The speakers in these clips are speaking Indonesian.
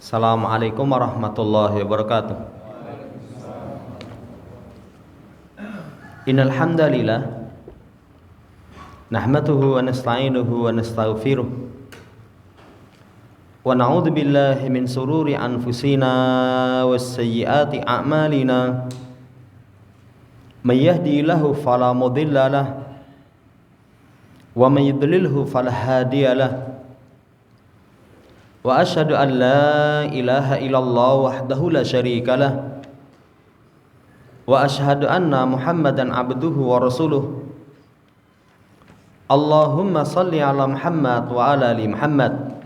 Assalamualaikum warahmatullahi wabarakatuh. Innal hamdalillah nahmaduhu wa nasta'inuhu wa nastaghfiruh wa na'udzu billahi min sururi anfusina was sayyiati a'malina. May yahdihillahu fala mudilla lahu wa may yudlilhu fala hadiya lahu. Wa asyhadu an la ilaha illallah wahdahu la syarika lah wa asyhadu anna Muhammadan abduhu wa rasuluh. Allahumma salli ala Muhammad wa ala ali Muhammad.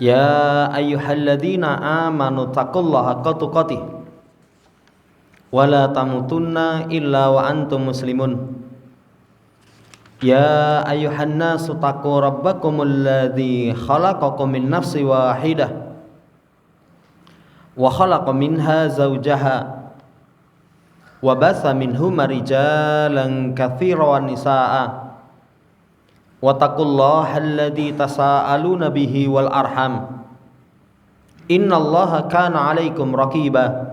Ya ayyuhalladzina amanu taqullaha haqqa tuqatih wa la tamutunna illa wa antum muslimun. Ya ayyuhan nasu taqu rabbakumul ladzi khalaqakum min nafsin wahidah wa khalaqa minha zawjaha wa batha minhuma rijalan katsiran wa nisaa'a wa taqullaha alladzi tasaaluna bihi wal arham innallaha kana 'alaikum raqiba.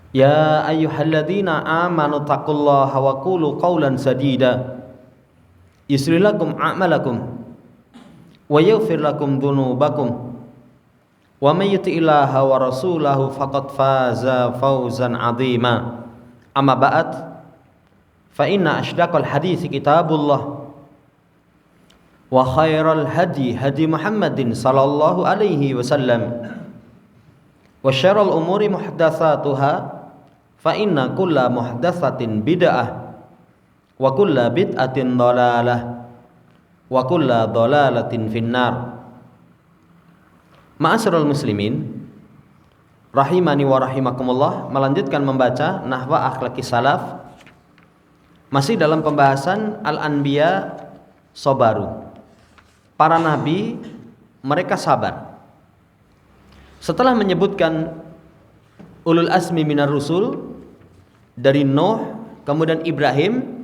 Ya ayyuhalladzina amanu taqullaha wa qulu qawlan sadida yuslih lakum a'malakum wa yaghfir lakum dhunubakum wa may yuti'illaha wa rasulahu faqad faza fawzan 'azima. Amma ba'd, fa inna ashdaqal hadithi kitabullah wa khairal hadi hadi Muhammadin sallallahu alaihi wasallam wa syarrul umuri muhdatsatuha fa inna kulla muhdatsatin bid'ah wa kulla bid'atin dhalalah wa kulla dhalalatin finnar. Ma'asyiral muslimin rahimani wa rahimakumullah, melanjutkan membaca Nahwa Akhlaqis Salaf, masih dalam pembahasan Al-Anbiya Sabaru. Para nabi mereka sabar. Setelah menyebutkan ulul azmi minar rusul dari Nuh, kemudian Ibrahim,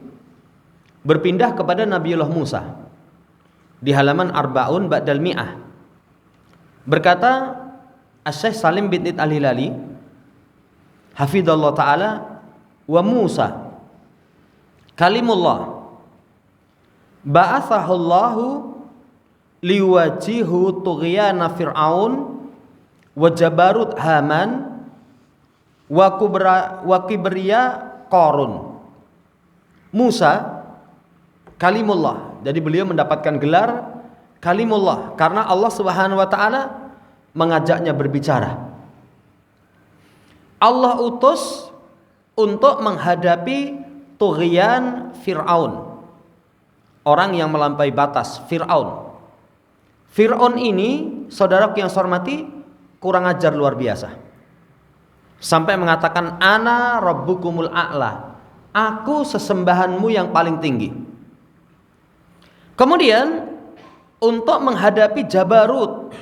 berpindah kepada Nabiullah Musa di halaman Arba'un Ba'dal Mi'ah. Berkata Asy-Syaikh Salim bin Al-Hilali hafidhallahu ta'ala, wa Musa kalimullah ba'athahullahu liwajihu tughyana fir'aun wa jabarut Haman wa kibriya Qarun. Musa kalimullah, jadi beliau mendapatkan gelar kalimullah karena Allah Subhanahu wa taala mengajaknya berbicara. Allah utus untuk menghadapi tughyan Fir'aun, orang yang melampaui batas. Fir'aun ini, saudaraku yang saya hormati, kurang ajar luar biasa. Sampai mengatakan ana rabbukumul a'la, aku sesembahanmu yang paling tinggi. Kemudian untuk menghadapi Jabarut,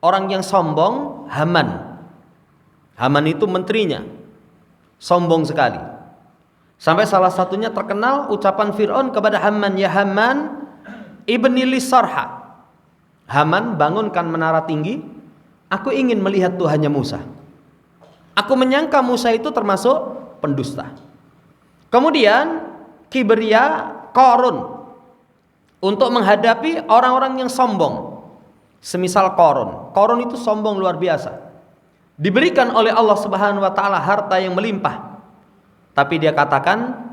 orang yang sombong, Haman itu menterinya, sombong sekali. Sampai salah satunya terkenal ucapan Fir'aun kepada Haman, ya Haman ibni li sarha, Haman bangunkan menara tinggi, aku ingin melihat Tuhannya Musa. Aku menyangka Musa itu termasuk pendusta. Kemudian kibriya Qarun, untuk menghadapi orang-orang yang sombong, semisal Qarun. Qarun itu sombong luar biasa. Diberikan oleh Allah Subhanahu wa taala harta yang melimpah, tapi dia katakan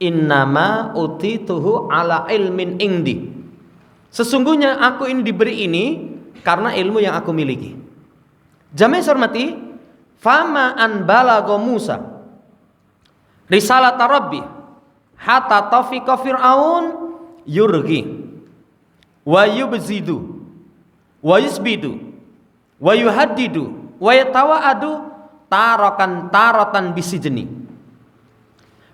innama utituhu ala ilmin indi, sesungguhnya aku ini diberi ini karena ilmu yang aku miliki. Jamaah hormati, fama an balagha Musa risalat rabbi hatta tafiqa fir'aun yurgi wa yubzidu wa yusbidu wa yuhaddidu wa yatawa'adu taratan bisijni.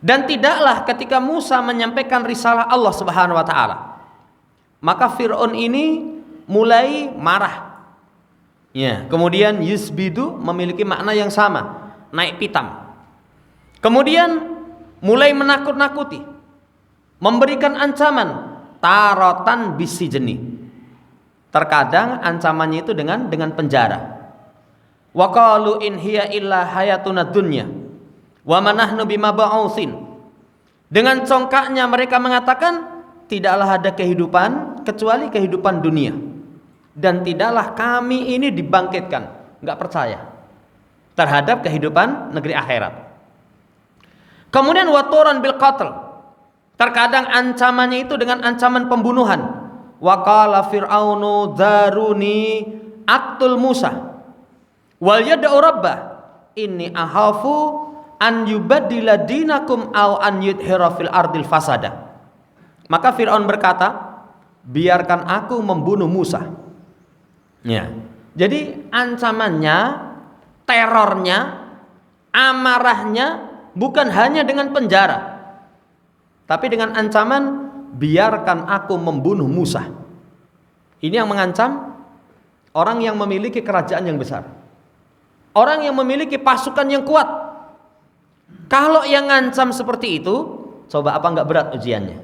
Dan tidaklah ketika Musa menyampaikan risalah Allah Subhanahu wa taala, maka Fir'aun ini mulai marah. Ya, kemudian yusbidu memiliki makna yang sama, naik pitam. Kemudian mulai menakut-nakuti, memberikan ancaman taratan bisijni. Terkadang ancamannya itu dengan penjara. Wa qalu in hiya illa hayatuna dunya wa ma nahnu bimab'utsin. Dengan congkaknya mereka mengatakan, tidaklah ada kehidupan kecuali kehidupan dunia, dan tidaklah kami ini dibangkitkan. Enggak percaya terhadap kehidupan negeri akhirat. Kemudian waturan bil qatl. Terkadang ancamannya itu dengan ancaman pembunuhan. Wa qala fir'aunu daruni aqtul Musa wal yad'u rabbah inni akhafu an yubaddila dinakum aw an yudhira fil ardil fasada. Maka Fir'aun berkata, biarkan aku membunuh Musa. Ya. Jadi ancamannya, terornya, amarahnya bukan hanya dengan penjara, tapi dengan ancaman, biarkan aku membunuh Musa. Ini yang mengancam orang yang memiliki kerajaan yang besar, orang yang memiliki pasukan yang kuat. Kalau yang ngancam seperti itu, coba apa enggak berat ujiannya?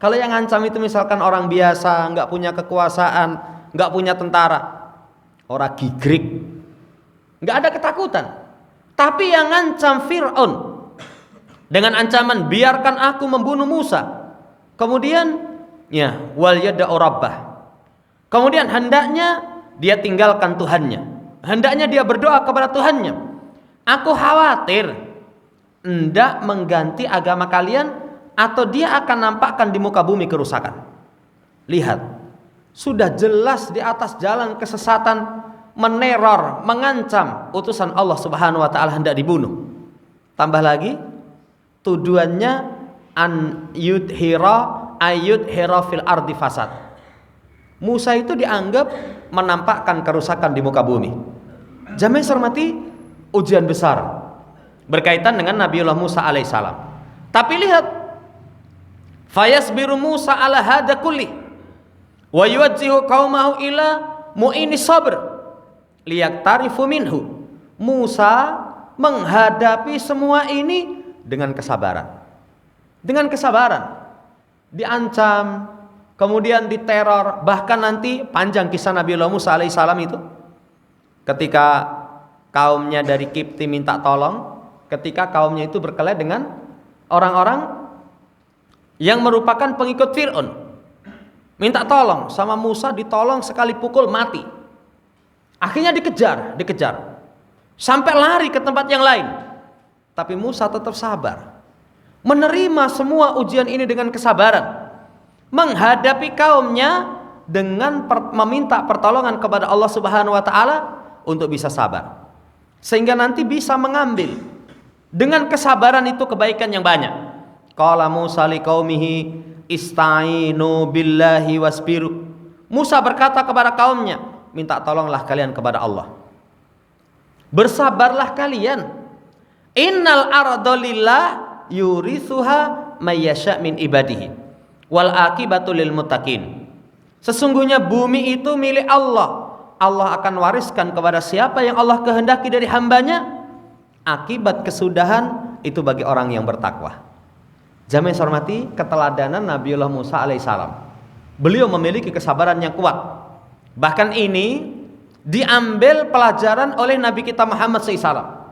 Kalau yang ngancam itu misalkan orang biasa, enggak punya kekuasaan, enggak punya tentara, orang gigrik, enggak ada ketakutan. Tapi yang ngancam Fir'aun dengan ancaman biarkan aku membunuh Musa, kemudian ya wal yad'u rabbah, kemudian hendaknya dia tinggalkan Tuhannya, hendaknya dia berdoa kepada Tuhannya. Aku khawatir hendak mengganti agama kalian atau dia akan nampakkan di muka bumi kerusakan. Lihat, sudah jelas di atas jalan kesesatan, meneror, mengancam utusan Allah Subhanahu wa taala hendak dibunuh. Tambah lagi tuduhannya an yudhira fil ardi fasad. Musa itu dianggap menampakkan kerusakan di muka bumi. Jamaah hormati, ujian besar berkaitan dengan Nabiullah Musa alaihissalam. Tapi lihat, fayasbiru Musa ala hada kulli wa yuwajjihu qaumahu ila mu'ini sabr liyaktarifu minhu. Musa menghadapi semua ini dengan kesabaran. Dengan kesabaran. Diancam, kemudian diteror, bahkan nanti panjang kisah Nabiullah Musa alaihissalam itu. Ketika kaumnya dari Kipti minta tolong, ketika kaumnya itu berkelahi dengan orang-orang yang merupakan pengikut Fir'aun, minta tolong sama Musa, ditolong sekali pukul mati. Akhirnya dikejar sampai lari ke tempat yang lain. Tapi Musa tetap sabar, menerima semua ujian ini dengan kesabaran, menghadapi kaumnya dengan meminta pertolongan kepada Allah Subhanahu wa taala untuk bisa sabar, sehingga nanti bisa mengambil dengan kesabaran itu kebaikan yang banyak. Qala Musa liqaumihi istainu billahi wasbiru. Musa berkata kepada kaumnya, minta tolonglah kalian kepada Allah, bersabarlah kalian. Innal arda lillah yurithuha may yasha min ibadihi wal akibatu lil muttaqin. Sesungguhnya bumi itu milik Allah. Allah akan wariskan kepada siapa yang Allah kehendaki dari hambanya. Akibat kesudahan itu bagi orang yang bertakwa. Jamaah hormati, keteladanan Nabiullah Musa alaihissalam. Beliau memiliki kesabaran yang kuat. Bahkan ini diambil pelajaran oleh Nabi kita Muhammad SAW.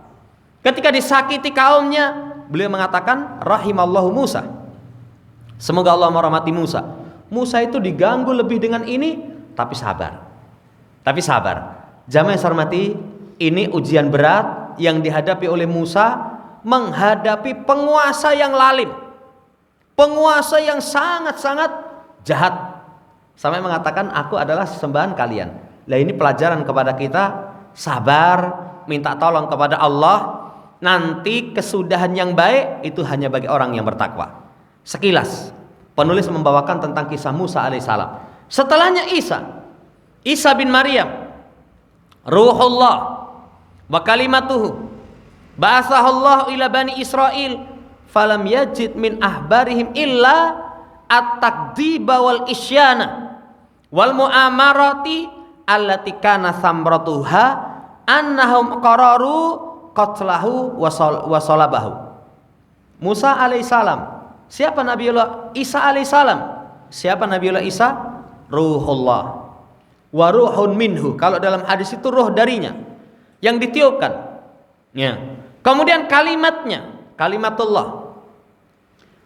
Ketika disakiti kaumnya, beliau mengatakan rahimallahu Musa. Semoga Allah merahmati Musa. Musa itu diganggu lebih dengan ini, tapi sabar. Jamaah hormati, ini ujian berat yang dihadapi oleh Musa menghadapi penguasa yang lalim, penguasa yang sangat-sangat jahat, sampai mengatakan aku adalah sesembahan kalian. Lah ini pelajaran kepada kita, sabar, minta tolong kepada Allah. Nanti kesudahan yang baik itu hanya bagi orang yang bertakwa. Sekilas penulis membawakan tentang kisah Musa alaihissalam. Setelahnya Isa bin Maryam, Ruhullah wa kalimatuhu, ba'athahullahu ila bani Israil falam yajid min ahbarihim illa at-takdziba wal isyana wal mu'amarati allati kana samratuha annahum qararu qatlahu wa salabahu. Musa alaihissalam. Siapa Nabiullah Isa alaihissalam? Siapa Nabiullah Isa? Ruhullah. wa ruhun minhu. Kalau dalam hadis itu ruh darinya yang ditiupkan. Ya. Kemudian kalimatnya, kalimatullah.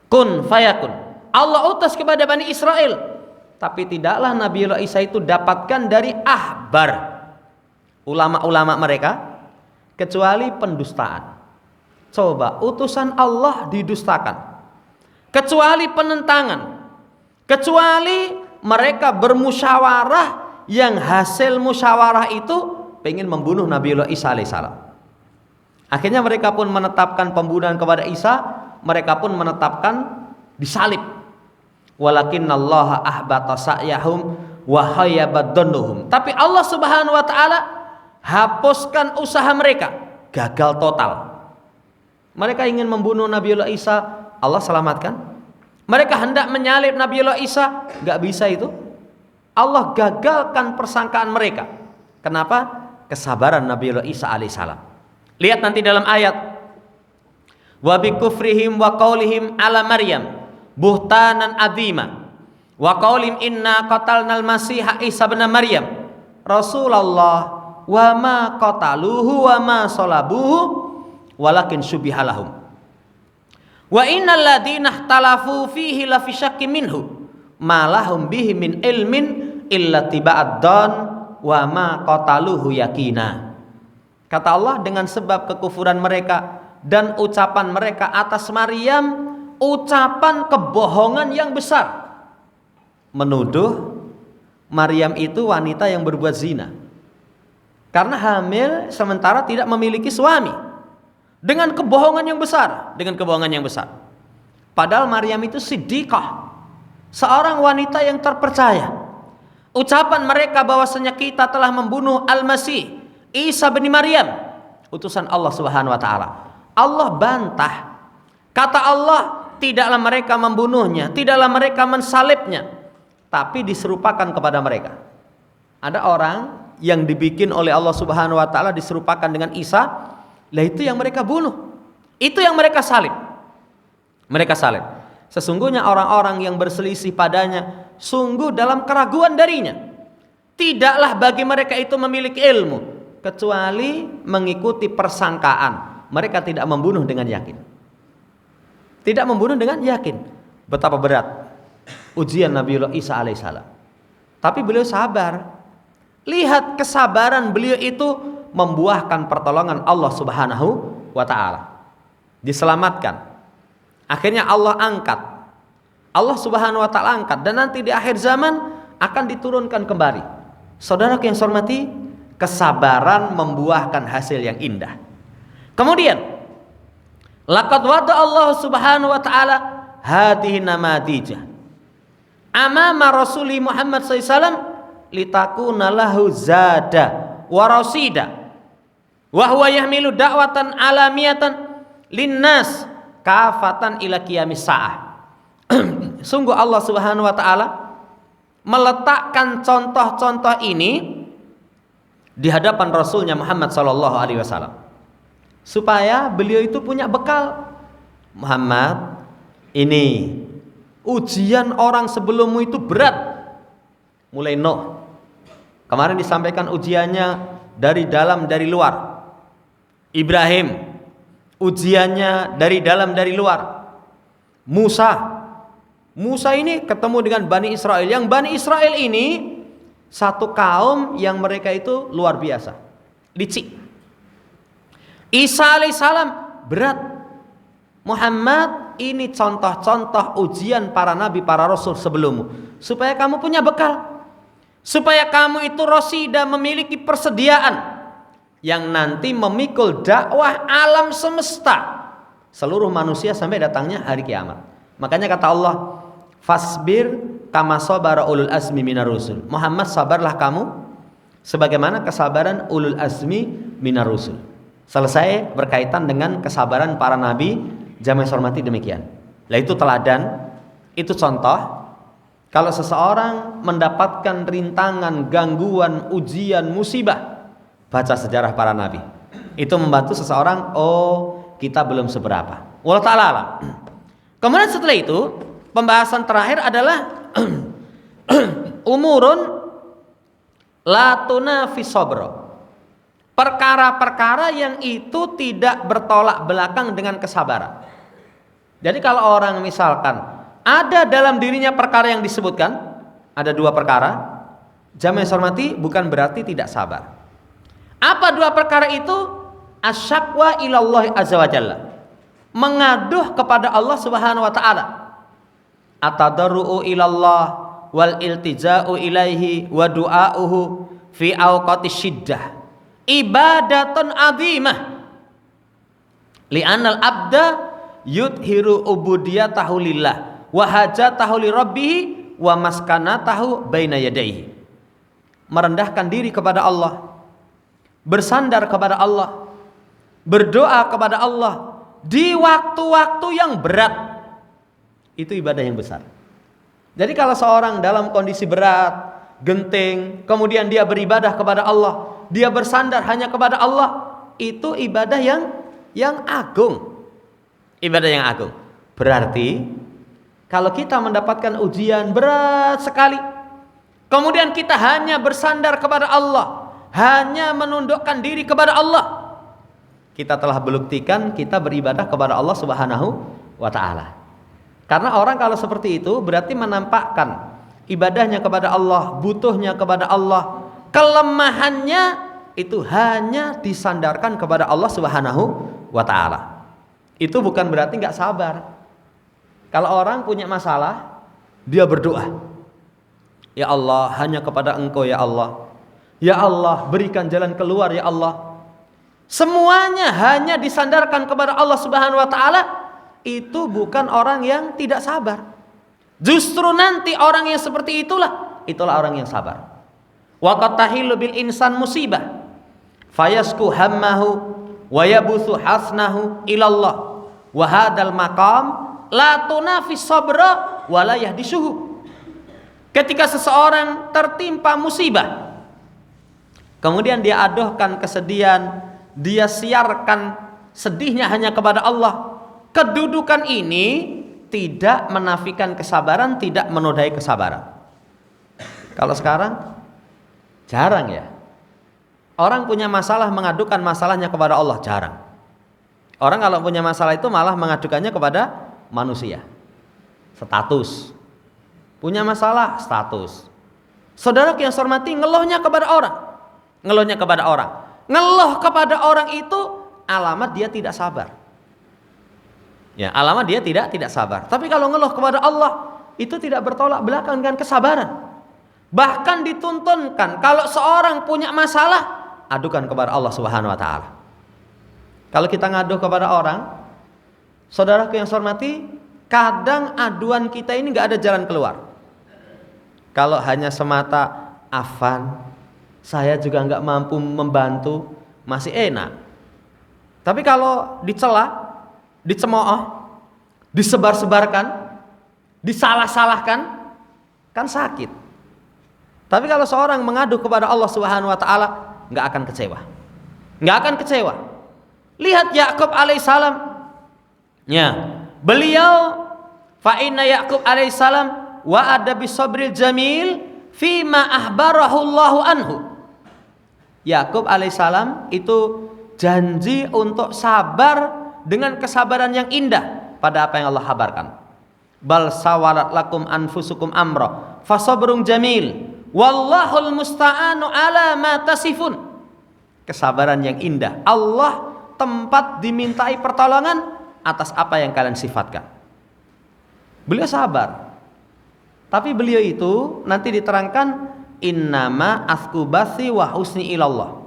Kun fayakun. Allah utus kepada Bani Israel. Tapi tidaklah Nabiullah Isa itu dapatkan dari ahbar, ulama-ulama mereka, kecuali pendustaan. Coba, utusan Allah didustakan. Kecuali penentangan. Kecuali mereka bermusyawarah yang hasil musyawarah itu pengen membunuh Nabiullah Isa alaihissalam. Akhirnya mereka pun menetapkan pembunuhan kepada Isa. Mereka pun menetapkan disalib. Walakinnallaha ahbata sa'yahum wa hayyaba dhannuhum. Tapi Allah Subhanahu wa taala hapuskan usaha mereka, gagal total. Mereka ingin membunuh Nabiullah Isa, Allah selamatkan. Mereka hendak menyalib Nabiullah Isa, enggak bisa itu. Allah gagalkan persangkaan mereka. Kenapa? Kesabaran Nabiullah Isa alaihissalam. Lihat nanti dalam ayat. Wa bi kufrihim wa qaulihim ala Maryam buhtanan adzima wa qaulihim inna qatalnal masiha Isa bin Maryam Rasulullah wa ma qataluhu wa ma salabuhu walakin syubihalahum wa innal ladzina ikhtalafu fihi la fi syakkin minhu ma lahum bihi min ilmin illa tiba'ad dan wa ma qataluhu yakina. Kata Allah, dengan sebab kekufuran mereka dan ucapan mereka atas Maryam, ucapan kebohongan yang besar, menuduh Maryam itu wanita yang berbuat zina karena hamil sementara tidak memiliki suami. Dengan kebohongan yang besar, dengan kebohongan yang besar. Padahal Maryam itu siddiqah, seorang wanita yang terpercaya. Ucapan mereka bahwasanya kita telah membunuh Al-Masih Isa bin Maryam, utusan Allah Subhanahu wa taala. Allah bantah. Kata Allah, tidaklah mereka membunuhnya, tidaklah mereka mensalibnya, tapi diserupakan kepada mereka. Ada orang yang dibikin oleh Allah Subhanahu wa taala diserupakan dengan Isa. Lah itu yang mereka bunuh, itu yang mereka salib. Mereka salib. Sesungguhnya orang-orang yang berselisih padanya sungguh dalam keraguan darinya. Tidaklah bagi mereka itu memiliki ilmu kecuali mengikuti persangkaan. Mereka tidak membunuh dengan yakin. Tidak membunuh dengan yakin. Betapa berat ujian Nabiullah Isa alaihissalam. Tapi beliau sabar. Lihat kesabaran beliau itu membuahkan pertolongan Allah Subhanahu wa taala. Diselamatkan. Akhirnya Allah angkat. Allah Subhanahu wa taala angkat dan nanti di akhir zaman akan diturunkan kembali. Saudara yang saya hormati, kesabaran membuahkan hasil yang indah. Kemudian laqad wada Allah Subhanahu wa taala hadhihi namadijah amama Rasuli Muhammad sallallahu alaihi wasallam litakuna lahu zada warasida wa huwa yahmilu da'watan alamiyatan linnas kafatan ila qiyamis saah. Sungguh Allah Subhanahu wa taala meletakkan contoh-contoh ini di hadapan Rasulnya Muhammad sallallahu alaihi wasallam supaya beliau itu punya bekal. Muhammad, ini ujian orang sebelummu itu berat. Mulai Nuh, kemarin disampaikan ujiannya dari dalam dari luar. Ibrahim, ujiannya dari dalam dari luar. Musa ini ketemu dengan Bani Israel. Yang Bani Israel ini satu kaum yang mereka itu luar biasa, licik. Isa alaihissalam berat. Muhammad, ini contoh-contoh ujian para nabi, para rasul sebelummu, supaya kamu punya bekal, supaya kamu itu rosida, memiliki persediaan yang nanti memikul dakwah alam semesta, seluruh manusia sampai datangnya hari kiamat. Makanya kata Allah, fasbir kama sabara ulul azmi minar rusul. Muhammad, sabarlah kamu sebagaimana kesabaran ulul azmi minar rusul. Selesai berkaitan dengan kesabaran para nabi. Jamaah hormati, demikian. Lah itu teladan, itu contoh. Kalau seseorang mendapatkan rintangan, gangguan, ujian, musibah, baca sejarah para nabi. Itu membantu seseorang, oh kita belum seberapa. Wallahu ta'ala alam. Kemudian setelah itu, pembahasan terakhir adalah umurun la tunafis sabra. Perkara-perkara yang itu tidak bertolak belakang dengan kesabaran. Jadi kalau orang misalkan ada dalam dirinya perkara yang disebutkan, ada dua perkara, jamaah yang saya hormati, bukan berarti tidak sabar. Apa dua perkara itu? Asyakwa ilallah azza wa jalla, mengaduh kepada Allah subhanahu wa ta'ala. Atadarru'u ilallah wal iltija'u ilaihi wa du'a'uhu fi awqati syiddah ibadatun azimah li'anal abda yudhiru ubudiyatahu lillah wa hajatahu li rabbih wa maskanatahu baina yadayhi. Merendahkan diri kepada Allah, bersandar kepada Allah, berdoa kepada Allah di waktu-waktu yang berat, itu ibadah yang besar. Jadi kalau seorang dalam kondisi berat, genting, kemudian dia beribadah kepada Allah, dia bersandar hanya kepada Allah, itu ibadah yang agung. Ibadah yang agung. Berarti kalau kita mendapatkan ujian berat sekali, kemudian kita hanya bersandar kepada Allah, hanya menundukkan diri kepada Allah, kita telah membuktikan kita beribadah kepada Allah subhanahu wa ta'ala. Karena orang kalau seperti itu berarti menampakkan ibadahnya kepada Allah, butuhnya kepada Allah, kelemahannya itu hanya disandarkan kepada Allah subhanahu wa ta'ala. Itu bukan berarti gak sabar. Kalau orang punya masalah, dia berdoa, ya Allah, hanya kepada Engkau ya Allah, ya Allah, berikan jalan keluar ya Allah. Semuanya hanya disandarkan kepada Allah subhanahu wa ta'ala. Itu bukan orang yang tidak sabar. Justru nanti orang yang seperti itulah orang yang sabar. Wa qad tahillu bil insan musibah fayasku hammahu wa yabuthu hasnahu ilallah wa hadal maqam la tunafis sabra wa la yahdisuhu. Ketika seseorang tertimpa musibah, kemudian dia aduhkan kesedihan, dia siarkan sedihnya hanya kepada Allah, kedudukan ini tidak menafikan kesabaran, tidak menodai kesabaran. Kalau sekarang jarang ya. Orang punya masalah mengadukan masalahnya kepada Allah, jarang. Orang kalau punya masalah itu malah mengadukannya kepada manusia. Status. Punya masalah, status. Saudara yang saya hormati, ngeluhnya kepada orang. Ngeluhnya kepada orang. Ngeluh kepada orang itu alamat dia tidak sabar. Ya, alamat dia tidak sabar. Tapi kalau ngeluh kepada Allah, itu tidak bertolak belakang dengan kesabaran. Bahkan dituntunkan kalau seorang punya masalah, adukan kepada Allah Subhanahu wa taala. Kalau kita ngadu kepada orang, saudaraku yang saya hormati, kadang aduan kita ini enggak ada jalan keluar. Kalau hanya semata afan, saya juga enggak mampu membantu, masih enak. Tapi kalau dicela, dicemooh, disebar-sebarkan, disalah-salahkan, kan sakit. Tapi kalau seorang mengadu kepada Allah Subhanahu wa taala, enggak akan kecewa. Enggak akan kecewa. Lihat Yakub alaihissalam. Ya, beliau fa inna Yakub alaihissalam wa ada bisabril jamil fima ahbarahu Allahu anhu. Yakub alaihissalam itu janji untuk sabar dengan kesabaran yang indah pada apa yang Allah kabarkan. Bal sawalat lakum anfusukum amra fasabrun jamil wallahul musta'anu ala ma tasifun. Kesabaran yang indah. Allah tempat dimintai pertolongan atas apa yang kalian sifatkan. Beliau sabar. Tapi beliau itu nanti diterangkan innama askubasi wa husni ilallah.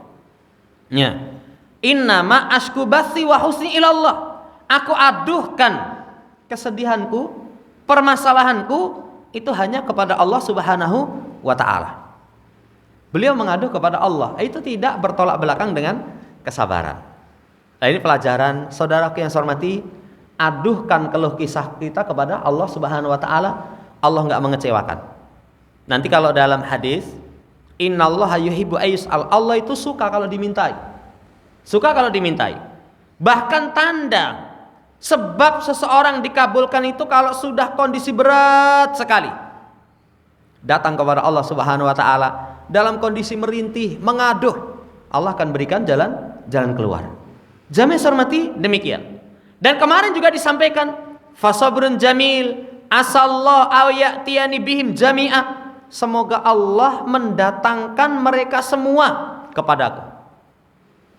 Ya. Innama askubasi wa husni ilallah. Aku aduhkan kesedihanku, permasalahanku itu hanya kepada Allah Subhanahu wa ta'ala. Beliau mengadu kepada Allah, itu tidak bertolak belakang dengan kesabaran. Nah, ini pelajaran saudaraku yang saya hormati, aduhkan keluh kisah kita kepada Allah Subhanahu wa ta'ala, Allah enggak mengecewakan. Nanti kalau dalam hadis, innallaha yuhibbu ayyus'al, Allah itu suka kalau dimintai. Suka kalau dimintai. Bahkan tanda sebab seseorang dikabulkan itu kalau sudah kondisi berat sekali. datang kepada Allah Subhanahu wa taala dalam kondisi merintih, mengaduh, Allah akan berikan jalan keluar. Jamaah hormati, demikian. Dan kemarin juga disampaikan fasabrun jamil asallahu aw ya'tiyani bihim jami'a. Semoga Allah mendatangkan mereka semua kepadaku.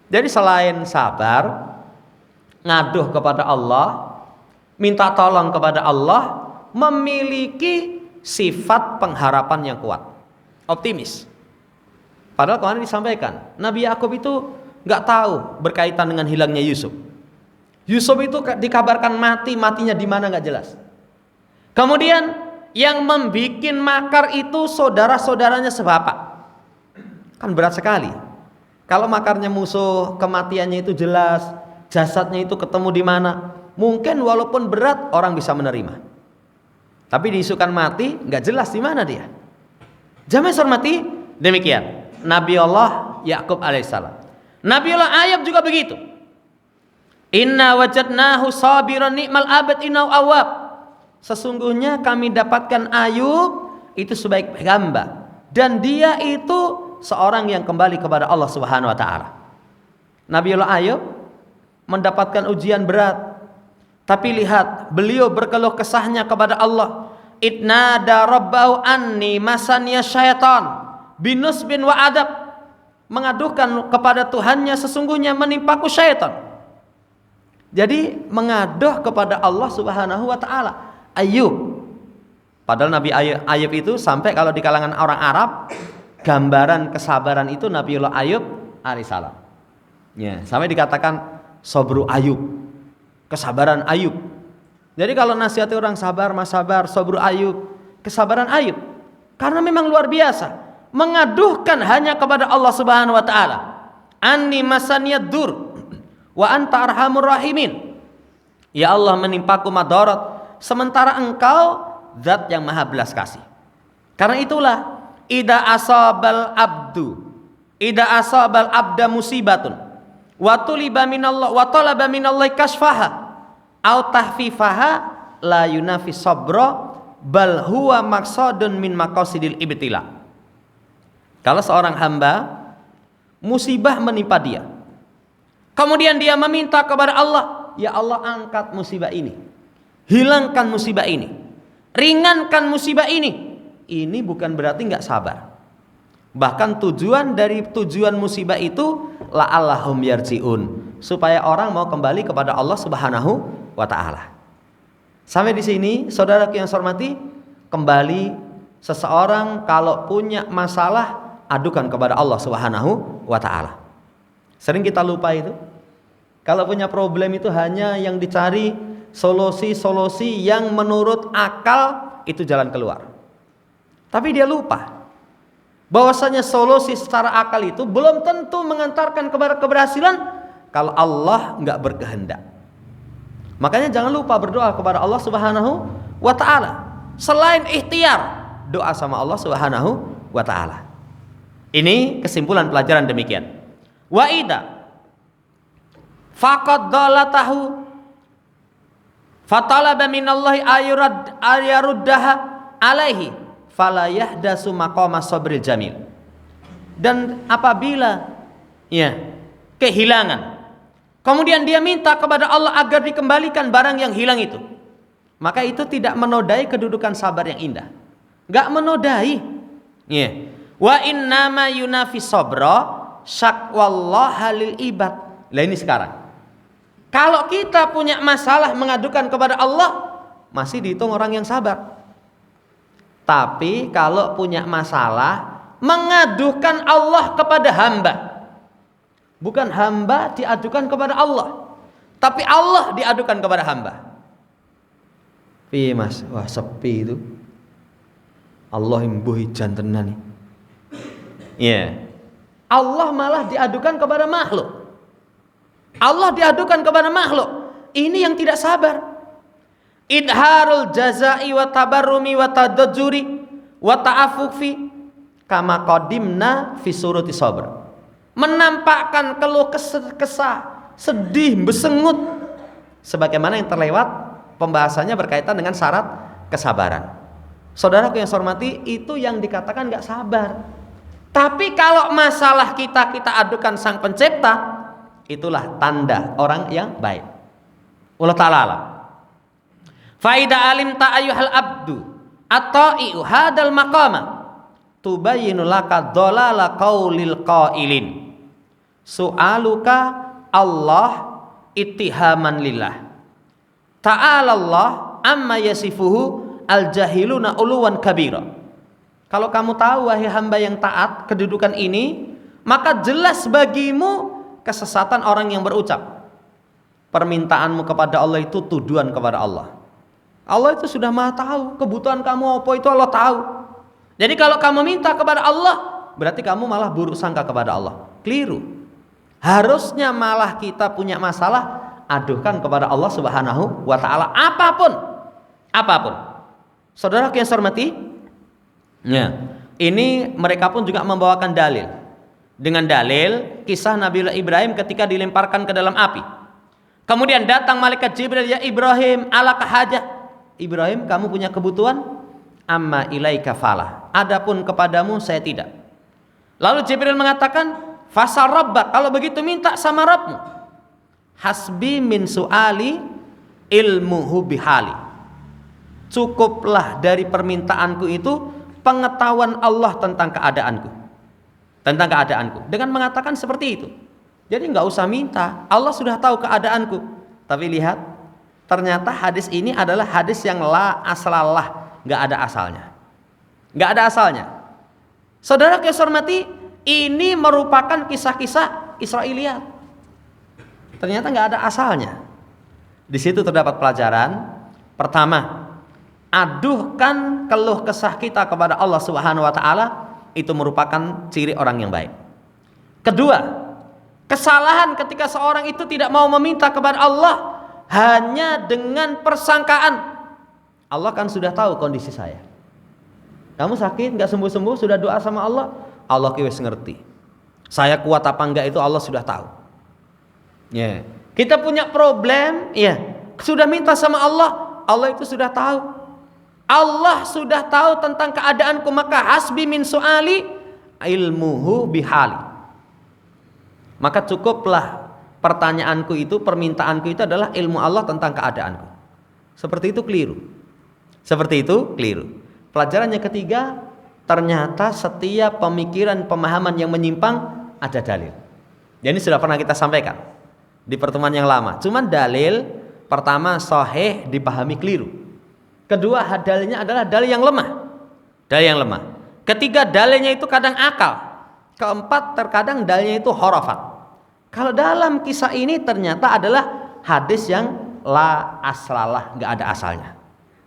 Jadi selain sabar, ngaduh kepada Allah, minta tolong kepada Allah, memiliki sifat pengharapan yang kuat, optimis. Padahal kemarin disampaikan Nabi Yakub itu nggak tahu berkaitan dengan hilangnya Yusuf. Yusuf itu dikabarkan matinya di mana nggak jelas. Kemudian yang membuat makar itu saudara-saudaranya sebapak. Kan berat sekali. Kalau makarnya musuh, kematiannya itu jelas, jasadnya itu ketemu di mana, mungkin walaupun berat orang bisa menerima. Tapi diisukan mati, nggak jelas di mana dia. Jamaah hormati, demikian. Nabi Allah Yakub alaihissalam. Nabi Allah Ayub juga begitu. Inna wajadnahu sabiran ni'mal abad innahu awwab. Sesungguhnya kami dapatkan Ayub itu sebaik hamba dan dia itu seorang yang kembali kepada Allah Subhanahu wa taala. Nabi Allah Ayub mendapatkan ujian berat. Tapi lihat, beliau berkeluh kesahnya kepada Allah. Idnada rabbahu anni masaniya syaitan binusbin wa adab. Mengadukan kepada Tuhannya, sesungguhnya menimpaku syaitan. Jadi mengaduh kepada Allah Subhanahu wa taala. Ayub. Padahal Nabi Ayub itu sampai kalau di kalangan orang Arab, gambaran kesabaran itu Nabiullah Ayub alaihissalam. Ya, sampai dikatakan sabru Ayub. Kesabaran Ayub. Jadi kalau nasihati orang sabar, mas sabar, sabru Ayub, kesabaran Ayub. Karena memang luar biasa. Mengaduhkan hanya kepada Allah Subhanahu wa taala. Anni masaniyad dur wa anta arhamur rahimin. Ya Allah, menimpaku madarat sementara Engkau zat yang maha belas kasih. Karena itulah ida asabal abda musibatun wa tuliba minallah wa talaba minallahi kasfaha au tahfifaha la yunafi sabra bal huwa maqsadun min maqasidil ibtila. Kalau seorang hamba musibah menimpa dia, kemudian dia meminta kepada Allah, ya Allah angkat musibah ini, hilangkan musibah ini, ringankan musibah ini. Ini bukan berarti nggak sabar. Bahkan tujuan musibah itu la'allahum yarji'un, supaya orang mau kembali kepada Allah Subhanahu wa taala. Sampai di sini saudara yang saya hormati, kembali seseorang kalau punya masalah adukan kepada Allah Subhanahu wa taala. Sering kita lupa itu. Kalau punya problem itu hanya yang dicari solusi-solusi yang menurut akal itu jalan keluar. Tapi dia lupa bahwasanya solusi secara akal itu belum tentu mengantarkan kepada keberhasilan kalau Allah nggak berkehendak. Makanya jangan lupa berdoa kepada Allah Subhanahu wa taala. Selain ikhtiar, doa sama Allah Subhanahu wa taala. Ini kesimpulan pelajaran demikian. Wa idza faqad dalatahu fatalaba minallahi ayaruddaha alaihi fala yahdasu maqama sabril jamil. Dan apabila kehilangan, kemudian dia minta kepada Allah agar dikembalikan barang yang hilang itu, maka itu tidak menodai kedudukan sabar yang indah. Enggak menodai. Wa innama yunafi sabra syakwallah halil ibad. Lah ini sekarang. Kalau kita punya masalah mengadukan kepada Allah, masih dihitung orang yang sabar. Tapi kalau punya masalah mengadukan Allah kepada hamba, bukan hamba diadukan kepada Allah, tapi Allah diadukan kepada hamba. Mas, wah sepi itu. Allah imbuhi jantenan nih. Allah malah diadukan kepada makhluk. Allah diadukan kepada makhluk. Ini yang tidak sabar. Idharul jazai wa tabarrumi wa tadajjuri wa ta'afufi kama qadimna fi surati sabr. Menampakkan keluh kesah, sedih, besengut sebagaimana yang terlewat pembahasannya berkaitan dengan syarat kesabaran. Saudaraku yang saya hormati, itu yang dikatakan gak sabar. Tapi kalau masalah kita adukan Sang Pencipta, itulah tanda orang yang baik. Allah Ta'ala alam. Faida alim ta'ayyuhal abdu at-ta'i'u hadal maqama tubayyinu laka dhalala qaulil qailin su'aluka Allah ittihaman lillah ta'ala Allah amma yasifuhu al-jahiluna uluwan kabira. Kalau kamu tahu wahai hamba yang taat kedudukan ini, maka jelas bagimu kesesatan orang yang berucap permintaanmu kepada Allah itu tuduhan kepada Allah. Allah itu sudah maha tahu kebutuhan kamu apa itu Allah tahu. Jadi kalau kamu minta kepada Allah, berarti kamu malah buruk sangka kepada Allah. Keliru. Harusnya malah kita punya masalah, aduhkan kepada Allah Subhanahu wa ta'ala apapun. Saudara yang saya hormati, ya, ini mereka pun juga membawakan dalil. Dengan dalil kisah Nabi Ibrahim ketika dilemparkan ke dalam api. Kemudian datang malaikat Jibril, ya Ibrahim, alaka hajah. Ibrahim, kamu punya kebutuhan? Amma ilaika falah. Adapun kepadamu saya tidak. Lalu Jibril mengatakan, fasal rabbak. Kalau begitu minta sama Rabbmu. Hasbi min su'ali ilmuhu bihali. Cukuplah dari permintaanku itu pengetahuan Allah tentang keadaanku. Dengan mengatakan seperti itu. Jadi nggak usah minta, Allah sudah tahu keadaanku. Tapi lihat, ternyata hadis ini adalah hadis yang la aslalah, nggak ada asalnya. Saudara yang saya hormati, ini merupakan kisah-kisah Israiliyat. Ternyata nggak ada asalnya. Di situ terdapat pelajaran. Pertama, aduhkan keluh kesah kita kepada Allah Subhanahu wa ta'ala, itu merupakan ciri orang yang baik. Kedua, kesalahan ketika seorang itu tidak mau meminta kepada Allah hanya dengan persangkaan. Allah kan sudah tahu kondisi saya. Kamu sakit nggak sembuh-sembuh, sudah doa sama Allah, Allah wis ngerti. Saya kuat apa enggak itu Allah sudah tahu. Ya, kita punya problem, ya, sudah minta sama Allah, Allah itu sudah tahu. Allah sudah tahu tentang keadaanku, maka hasbi min su'ali ilmuhu bihali. Maka cukuplah pertanyaanku itu, permintaanku itu adalah ilmu Allah tentang keadaanku. Seperti itu keliru. Pelajaran yang ketiga, ternyata setiap pemikiran, pemahaman yang menyimpang ada dalil. Jadi sudah pernah kita sampaikan di pertemuan yang lama. Cuman dalil pertama sahih dipahami keliru. Kedua, dalilnya adalah dalil yang lemah. Ketiga, dalilnya itu kadang akal. Keempat, terkadang dalilnya itu khurafat. Kalau dalam kisah ini ternyata adalah hadis yang la aslalah, nggak ada asalnya.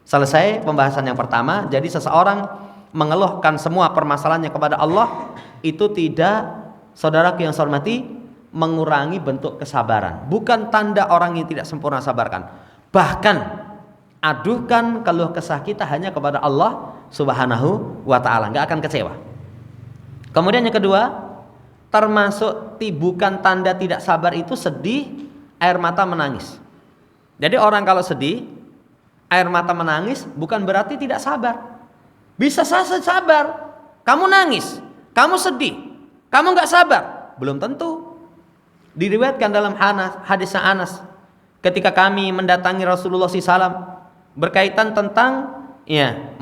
Selesai pembahasan yang pertama. Jadi seseorang mengeluhkan semua permasalahannya kepada Allah, itu tidak, saudaraku yang saya hormati, mengurangi bentuk kesabaran. Bukan tanda orang yang tidak sempurna sabarkan. Bahkan aduhkan keluh kesah kita hanya kepada Allah Subhanahu wa ta'ala, nggak akan kecewa. Kemudian yang kedua, termasuk bukan tanda tidak sabar itu sedih, air mata menangis. Jadi orang kalau sedih, air mata menangis bukan berarti tidak sabar. Bisa sabar, kamu nangis, kamu sedih, kamu nggak sabar, belum tentu. Diriwayatkan dalam hadis Anas, ketika kami mendatangi Rasulullah SAW berkaitan tentang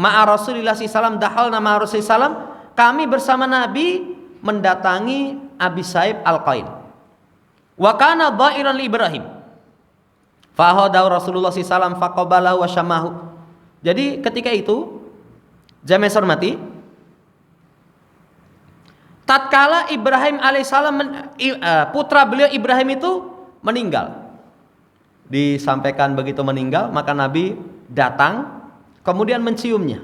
ma'a Rasulillah SAW, dahal nama Rasulullah SAW, kami bersama Nabi mendatangi Abi Saib Al-Qain. Wa kana dha'iran li Ibrahim. Fahadahu Rasulullah SAW faqabalahu wa syamahu. Jadi ketika itu, jamaah hormati, tatkala Ibrahim alaihissalam, putra beliau Ibrahim itu meninggal. Disampaikan begitu meninggal, maka Nabi datang, kemudian menciumnya.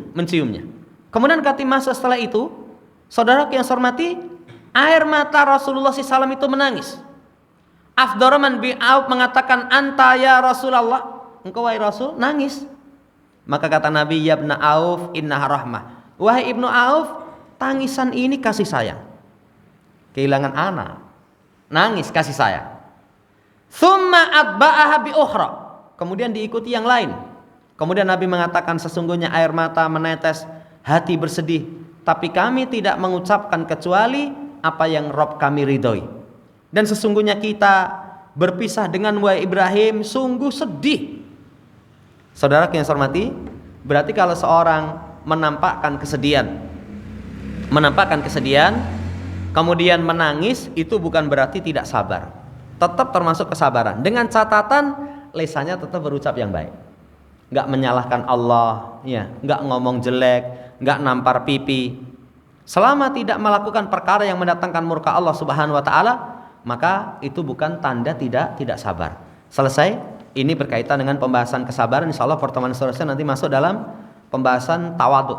Kemudian kata masa setelah itu, saudara yang saya hormati, air mata Rasulullah SAW itu menangis. Abdurrahman bin Auf mengatakan, anta ya Rasulullah, engkau wahai Rasul nangis. Maka kata Nabi, ya ibna Auf innaha rahmah, wahai ibnu Auf, tangisan ini kasih sayang. Kehilangan anak, nangis kasih sayang. Tsumma atba'aha bi ukhra, kemudian diikuti yang lain. Kemudian Nabi mengatakan sesungguhnya air mata menetes, hati bersedih, tapi kami tidak mengucapkan kecuali apa yang Rob kami ridhoi. Dan sesungguhnya kita berpisah dengan wahai Ibrahim sungguh sedih. Saudara yang saya hormati, berarti kalau seorang menampakkan kesedihan, kemudian menangis, itu bukan berarti tidak sabar. Tetap termasuk kesabaran. Dengan catatan lisannya tetap berucap yang baik. Nggak menyalahkan Allah, ya, nggak ngomong jelek, nggak nampar pipi. Selama tidak melakukan perkara yang mendatangkan murka Allah Subhanahu wa taala, maka itu bukan tanda tidak sabar. Selesai. Ini berkaitan dengan pembahasan kesabaran. Insyaallah pertemuan seterusnya nanti masuk dalam pembahasan tawadhu.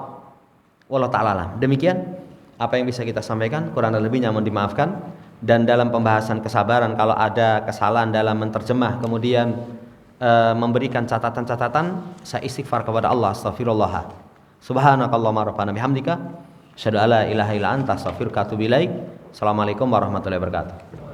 Wallahu taala alam. Demikian apa yang bisa kita sampaikan, kurang dan lebihnya mohon dimaafkan. Dan dalam pembahasan kesabaran kalau ada kesalahan dalam menterjemah kemudian memberikan catatan-catatan, saya istighfar kepada Allah, astaghfirullah. Subhanakallahumma rabbana bihamdika asyhadu alla ilaha illa anta astaghfiruka wa atubu ilaik. Assalamualaikum warahmatullahi wabarakatuh.